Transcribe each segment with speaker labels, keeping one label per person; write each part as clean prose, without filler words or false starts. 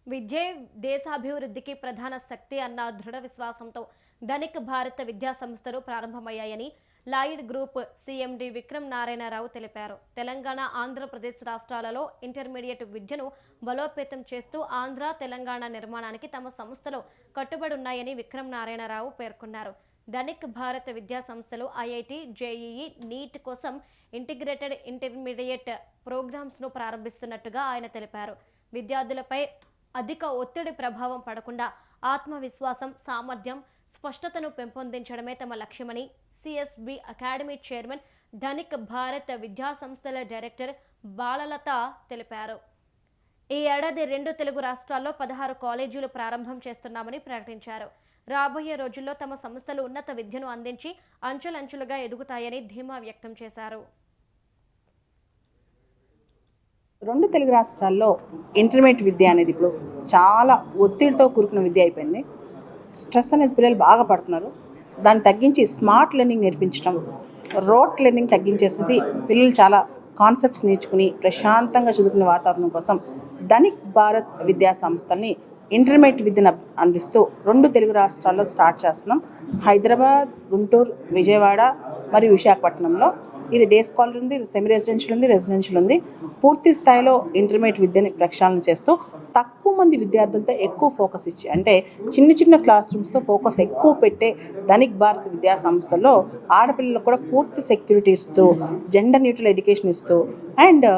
Speaker 1: విద్యే దేశాభివృద్ధికి ప్రధాన శక్తి అన్న దృఢ విశ్వాసంతో ధనిక్ భారత్ విద్యా సంస్థలు ప్రారంభమయ్యాయని Lloyd group CMD Vikram Narayanarao తెలిపారు. తెలంగాణ, ఆంధ్రప్రదేశ్ రాష్ట్రాలలో ఇంటర్మీడియట్ విద్యను బలోపేతం చేస్తూ ఆంధ్ర, తెలంగాణ నిర్మాణానికి తమ సంస్థలు కట్టుబడి ఉన్నాయని విక్రమ్ నారాయణరావు పేర్కొన్నారు. ధనిక్ భారత్ విద్యా సంస్థలు ఐఐటి, జేఈఈ, నీట్ కోసం ఇంటిగ్రేటెడ్ ఇంటర్మీడియట్ ప్రోగ్రామ్స్ను ప్రారంభిస్తున్నట్టుగా ఆయన తెలిపారు. విద్యార్థులపై అధిక ఒత్తిడి ప్రభావం పడకుండా ఆత్మవిశ్వాసం, సామర్థ్యం, స్పష్టతను పెంపొందించడమే తమ లక్ష్యమని CSB academy chairman, Dhanik Bharat విద్యా సంస్థల డైరెక్టర్ బాలలత తెలిపారు. ఈ ఏడాది 2 తెలుగు రాష్ట్రాల్లో 16 కాలేజీలు ప్రారంభం చేస్తున్నామని ప్రకటించారు. రాబోయే రోజుల్లో తమ సంస్థలు ఉన్నత విద్యను అందించి అంచెలంచెలుగా ఎదుగుతాయని ధీమా వ్యక్తం చేశారు.
Speaker 2: 2 తెలుగు రాష్ట్రాల్లో ఇంటర్మీడియట్ విద్య అనేది ఇప్పుడు చాలా ఒత్తిడితో కూరుకున్న విద్య అయిపోయింది. స్ట్రెస్ అనేది పిల్లలు బాగా పడుతున్నారు. దాన్ని తగ్గించి స్మార్ట్ లెర్నింగ్ నేర్పించడం, రోట్ లెర్నింగ్ తగ్గించేసి పిల్లలు చాలా కాన్సెప్ట్స్ నేర్చుకుని ప్రశాంతంగా చదువుకునే వాతావరణం కోసం ధనిక్ భారత్ విద్యా సంస్థల్ని ఇంటర్మీడియట్ విద్యను అందిస్తూ 2 తెలుగు రాష్ట్రాల్లో స్టార్ట్ చేస్తున్నాం. హైదరాబాద్, గుంటూరు, విజయవాడ మరియు విశాఖపట్నంలో ఇది డే స్కాలర్ ఉంది, సెమీ రెసిడెన్షియల్ ఉంది, రెసిడెన్షియల్ ఉంది. పూర్తి స్థాయిలో ఇంటర్మీడియట్ విద్యని ప్రక్షాళన చేస్తూ తక్కువ మంది విద్యార్థులతో ఎక్కువ ఫోకస్ ఇచ్చి, అంటే చిన్న క్లాస్ రూమ్స్తో ఫోకస్ ఎక్కువ పెట్టే ధనిక్ భారత్ విద్యా సంస్థల్లో ఆడపిల్లలకు కూడా పూర్తి సెక్యూరిటీ ఇస్తూ, జెండర్ న్యూట్రల్ ఎడ్యుకేషన్ ఇస్తూ అండ్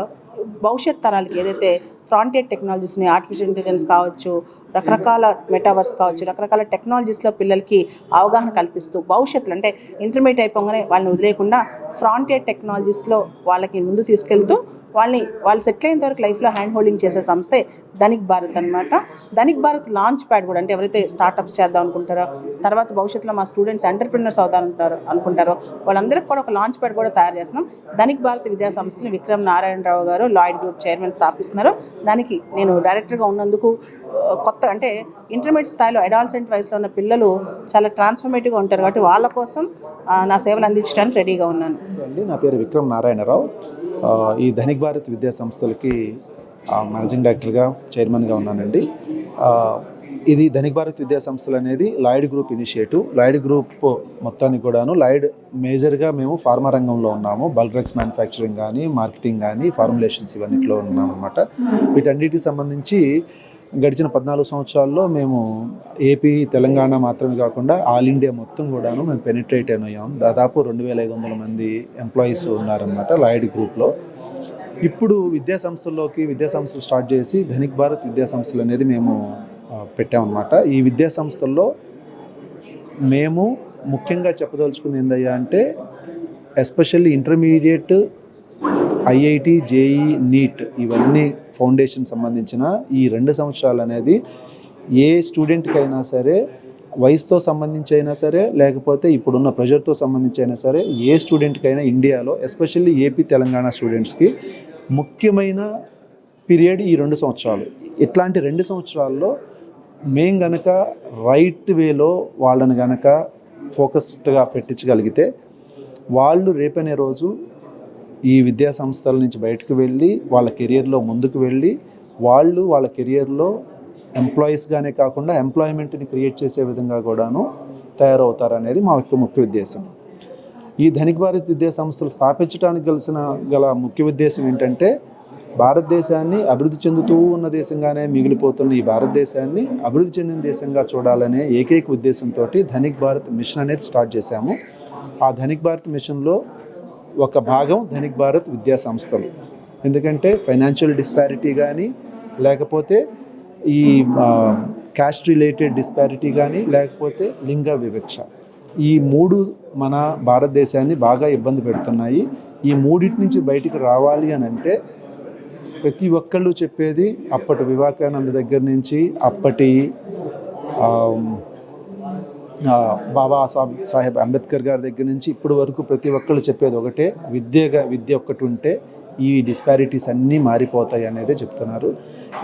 Speaker 2: భవిష్యత్ తరాలకి ఏదైతే ఫ్రాంటియర్ టెక్నాలజీస్ని, ఆర్టిఫిషియల్ ఇంటెలిజెన్స్ కావచ్చు, రకరకాల మెటావర్స్ కావచ్చు, రకరకాల టెక్నాలజీస్లో పిల్లలకి అవగాహన కల్పిస్తూ భవిష్యత్తులో అంటే ఇంటర్మీడియట్ అయిపోగానే వాళ్ళని వదిలేయకుండా ఫ్రాంటియర్ టెక్నాలజీస్లో వాళ్ళకి ముందు తీసుకెళ్తూ వాళ్ళు సెటిల్ అయినంత వరకు లైఫ్లో హ్యాండ్ హోల్డింగ్ చేసే సంస్థే ధనిక్ భారత్ అనమాట. ధనిక్ భారత్ లాంచ్ ప్యాడ్ కూడా, అంటే ఎవరైతే స్టార్టప్స్ చేద్దాం అనుకుంటారో, తర్వాత భవిష్యత్తులో మా స్టూడెంట్స్ ఎంటర్ప్రినర్స్ అవుదాం అనుకుంటారో వాళ్ళందరికీ కూడా ఒక లాంచ్ ప్యాడ్ కూడా తయారు చేస్తున్నాం. ధనిక్ భారత్ విద్యా సంస్థని విక్రమ్ నారాయణరావు గారు లాయిడ్ గ్రూప్ చైర్మన్ స్థాపిస్తున్నారు. దానికి నేను డైరెక్టర్గా ఉన్నందుకు కొత్త అంటే ఇంటర్మీడియట్ స్థాయిలో అడాలసెంట్ వయసులో ఉన్న పిల్లలు చాలా ట్రాన్స్ఫర్మేటివ్గా ఉంటారు కాబట్టి వాళ్ళ కోసం నా సేవలు అందించడానికి రెడీగా ఉన్నాను.
Speaker 3: నా పేరు విక్రమ్ నారాయణరావు. ఈ ధనిక్ భారత్ విద్యా సంస్థలకి మేనేజింగ్ డైరెక్టర్గా, చైర్మన్గా ఉన్నానండి. ఇది ధనిక్ భారత్ విద్యా సంస్థలు అనేది Lloyd group initiative. Lloyd group మొత్తానికి కూడాను లాయిడ్ మేజర్గా మేము ఫార్మా రంగంలో ఉన్నాము. బల్క్ డ్రగ్స్ మ్యానుఫ్యాక్చరింగ్ కానీ, మార్కెటింగ్ కానీ, ఫార్ములేషన్స్ ఇవన్నిట్లో ఉన్నాం అనమాట. వీటన్నిటికి సంబంధించి గడిచిన 14 సంవత్సరాల్లో మేము ఏపీ, తెలంగాణ మాత్రమే కాకుండా ఆల్ ఇండియా మొత్తం కూడాను మేము పెనిట్రేట్ అయ్యాం. దాదాపు 2500 మంది ఎంప్లాయీస్ ఉన్నారనమాట లాయిడ్ గ్రూప్లో. ఇప్పుడు విద్యా సంస్థలు స్టార్ట్ చేసి ధనిక్ భారత్ విద్యా సంస్థలు అనేది మేము పెట్టామన్నమాట. ఈ విద్యా సంస్థల్లో మేము ముఖ్యంగా చెప్పదలుచుకుంది ఏందయ్యా అంటే, especially intermediate, IIT, JEE, NEET ఇవన్నీ ఫౌండేషన్ సంబంధించిన ఈ 2 సంవత్సరాలు అనేది ఏ స్టూడెంట్కి అయినా సరే, వయసుతో సంబంధించి అయినా సరే, లేకపోతే ఇప్పుడున్న ప్రెషర్తో సంబంధించి అయినా సరే, ఏ స్టూడెంట్కైనా ఇండియాలో ఎస్పెషల్లీ ఏపీ, తెలంగాణ స్టూడెంట్స్కి ముఖ్యమైన పీరియడ్ ఈ 2 సంవత్సరాలు. ఇట్లాంటి 2 సంవత్సరాల్లో మేము గనక రైట్ వేలో వాళ్ళని గనక ఫోకస్డ్గా పెట్టించగలిగితే వాళ్ళు రేపనే రోజు ఈ విద్యా సంస్థల నుంచి బయటకు వెళ్ళి వాళ్ళ కెరియర్లో ముందుకు వెళ్ళి వాళ్ళ కెరియర్లో ఎంప్లాయీస్గానే కాకుండా ఎంప్లాయ్మెంట్ని క్రియేట్ చేసే విధంగా కూడాను తయారవుతారనేది మా యొక్క ముఖ్య ఉద్దేశం. ఈ ధనిక్ భారత్ విద్యా సంస్థలు స్థాపించడానికి గల ముఖ్య ఉద్దేశం ఏంటంటే, భారతదేశాన్ని అభివృద్ధి చెందుతూ ఉన్న దేశంగానే మిగిలిపోతున్న ఈ భారతదేశాన్ని అభివృద్ధి చెందిన దేశంగా చూడాలనే ఏకైక ఉద్దేశంతో ధనిక్ భారత్ మిషన్ అనేది స్టార్ట్ చేశాము. ఆ ధనిక్ భారత్ మిషన్లో ఒక భాగం ధనిక్ భారత్ విద్యా సంస్థలు. ఎందుకంటే ఫైనాన్షియల్ డిస్పారిటీ కానీ, లేకపోతే ఈ క్యాస్ట్ రిలేటెడ్ డిస్పారిటీ కానీ, లేకపోతే లింగ వివక్ష, ఈ 3 మన భారతదేశాన్ని బాగా ఇబ్బంది పెడుతున్నాయి. ఈ 3 నుంచి బయటికి రావాలి అని అంటే ప్రతి ఒక్కళ్ళు చెప్పేది, అప్పటి వివేకానంద దగ్గర నుంచి అప్పటి బాబా సాహెబ్ అంబేద్కర్ గారి దగ్గర నుంచి ఇప్పటి వరకు ప్రతి ఒక్కళ్ళు చెప్పేది ఒకటే, విద్య ఒక్కటి ఉంటే ఈ డిస్పారిటీస్ అన్నీ మారిపోతాయి అనేదే చెప్తున్నారు.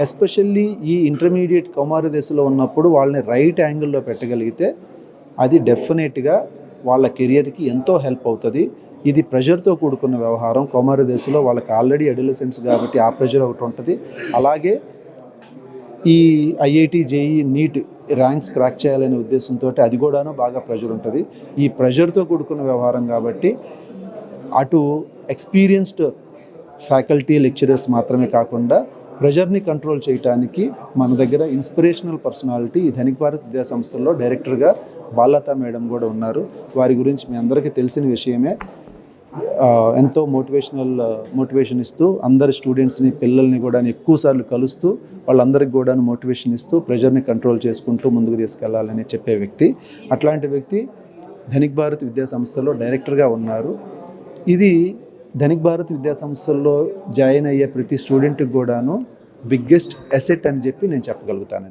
Speaker 3: ఎస్పెషల్లీ ఈ ఇంటర్మీడియట్ కౌమార దశలో ఉన్నప్పుడు వాళ్ళని రైట్ యాంగిల్లో పెట్టగలిగితే అది డెఫినెట్గా వాళ్ళ కెరియర్కి ఎంతో హెల్ప్ అవుతుంది. ఇది ప్రెషర్తో కూడుకున్న వ్యవహారం. కౌమార దశలో వాళ్ళకి ఆల్రెడీ అడోలసెంట్స్ కాబట్టి ఆ ప్రెషర్ ఒకటి ఉంటుంది. అలాగే ఈ IIT JEE neat ranks crack చేయాలనే ఉద్దేశంతో అది కూడాను బాగా ప్రెషర్ ఉంటుంది. ఈ ప్రెషర్తో కూడుకున్న వ్యవహారం కాబట్టి అటు ఎక్స్పీరియన్స్డ్ ఫ్యాకల్టీ లెక్చరర్స్ మాత్రమే కాకుండా ప్రెషర్ని కంట్రోల్ చేయడానికి మన దగ్గర ఇన్స్పిరేషనల్ పర్సనాలిటీ ఈ ధనిక్ భారత్ విద్యా సంస్థల్లో డైరెక్టర్గా బాలలత మేడం కూడా ఉన్నారు. వారి గురించి మీ అందరికీ తెలిసిన విషయమే. ఎంతో మోటివేషన్ ఇస్తూ అందరి స్టూడెంట్స్ని పిల్లల్ని కూడా ఎక్కువసార్లు కలుస్తూ వాళ్ళందరికీ కూడా మోటివేషన్ ఇస్తూ ప్రెషర్ని కంట్రోల్ చేసుకుంటూ ముందుకు తీసుకెళ్లాలని చెప్పే వ్యక్తి. అట్లాంటి వ్యక్తి ధనిక్ భారత్ విద్యా సంస్థలో డైరెక్టర్గా ఉన్నారు. ఇది ధనిక్ భారత్ విద్యా సంస్థల్లో జాయిన్ అయ్యే ప్రతి స్టూడెంట్కి కూడాను బిగ్గెస్ట్ అసెట్ అని చెప్పి నేను చెప్పగలుగుతానండి.